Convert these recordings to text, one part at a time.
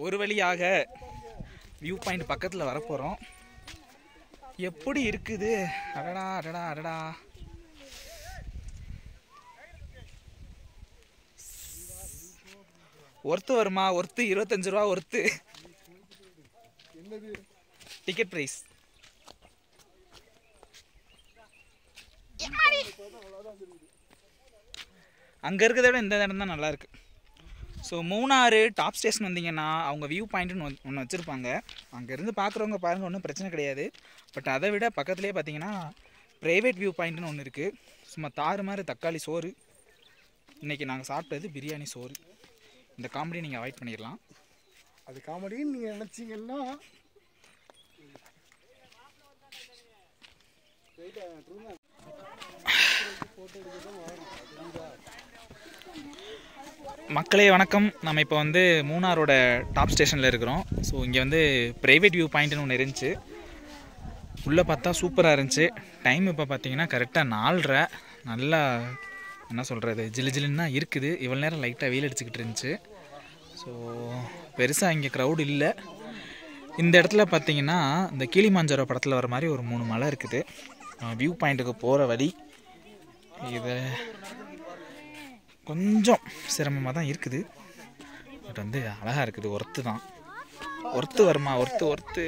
ஒரு வழியாக view point பக்கத்தில் வரப்போகிறோம். எப்படி இருக்குது? அடடா அடடா அடடா, ஒர்த்து வருமா? ஒர்த்து 25 ரூபா ஒர்த்து டிக்கெட் ப்ரைஸ். அங்கே இருக்கிறத விட இந்த இடம் தான் நல்லாயிருக்கு. ஸோ மூணாறு டாப் ஸ்டேஷன் வந்தீங்கன்னா அவங்க வியூ பாயிண்ட்டுன்னு ஒன்று வச்சுருப்பாங்க. அங்கேருந்து பார்க்குறவங்க பாருங்கள், ஒன்றும் பிரச்சனை கிடையாது. பட் அதை விட பக்கத்துலேயே பார்த்தீங்கன்னா ப்ரைவேட் வியூ பாயிண்ட்டுன்னு ஒன்று இருக்குது. சும்மா தாறு மாதிரி தக்காளி சோறு. இன்றைக்கி நாங்கள் சாப்பிட்டது பிரியாணி சோறு. இந்த காமெடி நீங்கள் அவாய்ட் பண்ணிடலாம். அது காமெடின்னு நீங்கள் நினச்சிங்கன்னா மக்களே வணக்கம். நம்ம இப்போ வந்து மூணாரோட டாப் ஸ்டேஷனில் இருக்கிறோம். ஸோ இங்கே வந்து ப்ரைவேட் வியூ பாயிண்ட்டுன்னு ஒன்று இருந்துச்சு. உள்ளே பார்த்தா சூப்பராக இருந்துச்சு. டைம் இப்போ பார்த்தீங்கன்னா கரெக்டாக 4:30. நல்லா என்ன சொல்கிறது, ஜிலு ஜிலுன்னு தான் இருக்குது. இவ்வளோ நேரம் லைட்டாக வெயில் அடிச்சுக்கிட்டு இருந்துச்சு. ஸோ பெருசாக இங்கே க்ரௌட் இல்லை. இந்த இடத்துல பார்த்தீங்கன்னா இந்த கிளிமாஞ்சரோ படத்தில் வர மாதிரி ஒரு 3 மலை இருக்குது. வியூ பாயிண்ட்டுக்கு போகிற வழி இது கொஞ்சம் சிரமமாக தான் இருக்குது. பட் வந்து அழகாக இருக்குது. ஒர்த்து தான். ஒர்த்து வருமா? ஒர்த்து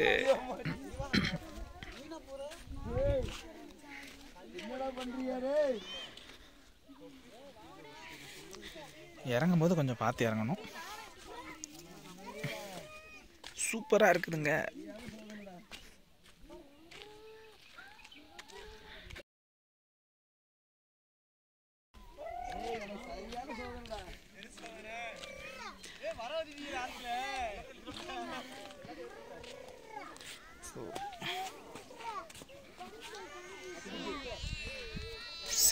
இறங்கும்போது கொஞ்சம் பார்த்து இறங்கணும். சூப்பராக இருக்குதுங்க.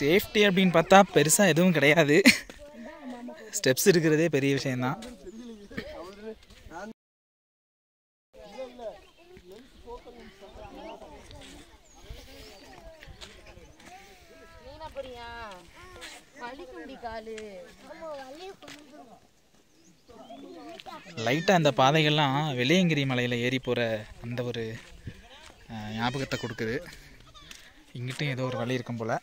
சேஃப்டி அப்படின்னு பார்த்தா பெருசாக எதுவும் கிடையாது. ஸ்டெப்ஸ் இருக்கிறதே பெரிய விஷயந்தான். லைட்டாக அந்த பாதைகள்லாம் வெள்ளையங்கிரி மலையில் ஏறி போகிற அந்த ஒரு ஞாபகத்தை கொடுக்குது. இங்கிட்டும் ஏதோ ஒரு வழி இருக்கும் போல்.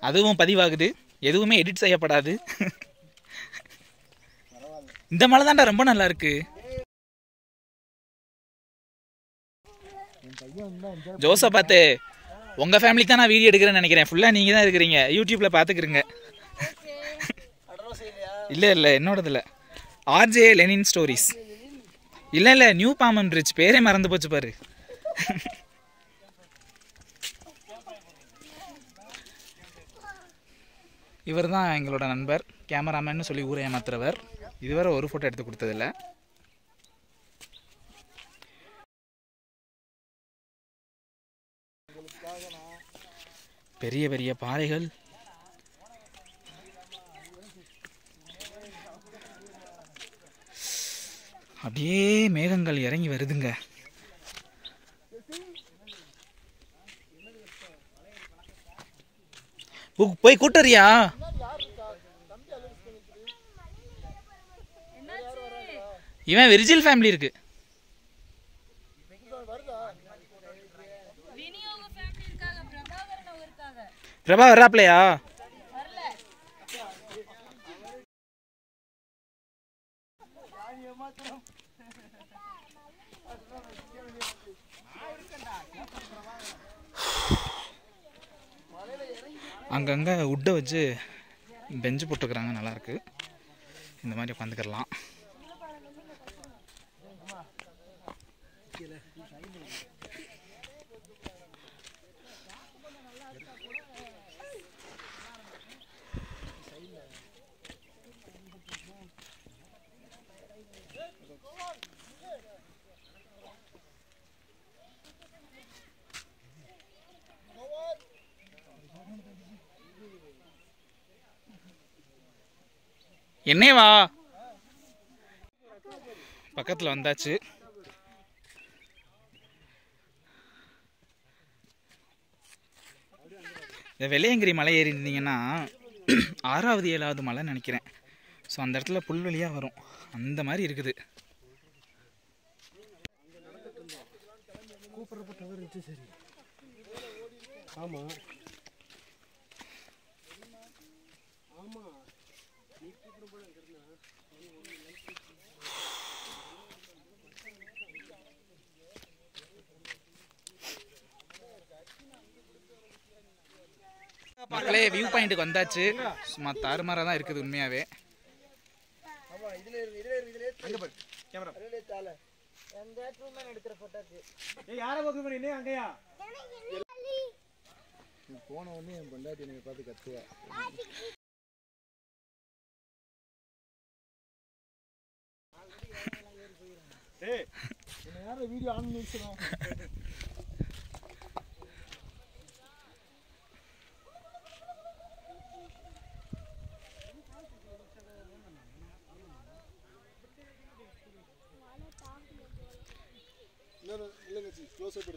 அதுவும் பதிவாகுது, எதுவுமே எடிட் செய்யப்படாது. இந்த மலை தான்டா ரொம்ப நல்லா இருக்கு. ஜோசப் பார்த்து உங்க ஃபேமிலிக்கு தான் நான் வீடியோ எடுக்கிறேன்னு நினைக்கிறேன். ஃபுல்லா நீங்க தான் இருக்கிறீங்க. யூடியூப்ல பாத்துக்கிறீங்க. இல்ல என்னோடது இல்ல. RJ Lenin stories. இல்ல நியூ பாமன் பிரிட்ஜ் பேரே மறந்து போச்சு பாரு. இவர் தான் எங்களோட நண்பர், கேமராமேன்னு சொல்லி ஊரை ஏமாத்துறவர். இதுவரை ஒரு ஃபோட்டோ எடுத்து கொடுத்ததில்ல. பெரிய பெரிய பாறைகள், அப்படியே மேகங்கள் இறங்கி வருதுங்க. போய் கூட்டறியா? இவன் விர்ஜில் ஃபேமிலி இருக்கு. பிரபா வர்றாப்லையா? அங்கங்கே உட்டை வச்சு பெஞ்சு போட்டுக்கிறாங்க, நல்லாயிருக்கு. இந்த மாதிரி உட்காந்துக்கலாம். என்னே வா. பக்கத்தில் வந்தாச்சு. இந்த வெள்ளையங்கிரி மலை ஏறி இருந்தீங்கன்னா 6வது 7வது மலைன்னு நினைக்கிறேன். ஸோ அந்த இடத்துல புல்வெளியாக வரும், அந்த மாதிரி இருக்குது. கூப்பிட்றப்ப டவர் இருந்துச்சு. சரி, ஆமாம் ஆமாம், நீ கூப்பிட்றப்ப மக்களே வியூ பாயிண்ட்டுக்கு வந்தாச்சு. சும்மா தாறுமாறாக தான் இருக்குது உண்மையாகவே. போன உடனே என் பொண்டாட்டி என்னை பார்த்து கத்துவா. யாரும் வீடியோ ஆன் பண்ணி வச்சிடும். இல்லைங்க, க்ளோஸ் அப் எடுத்து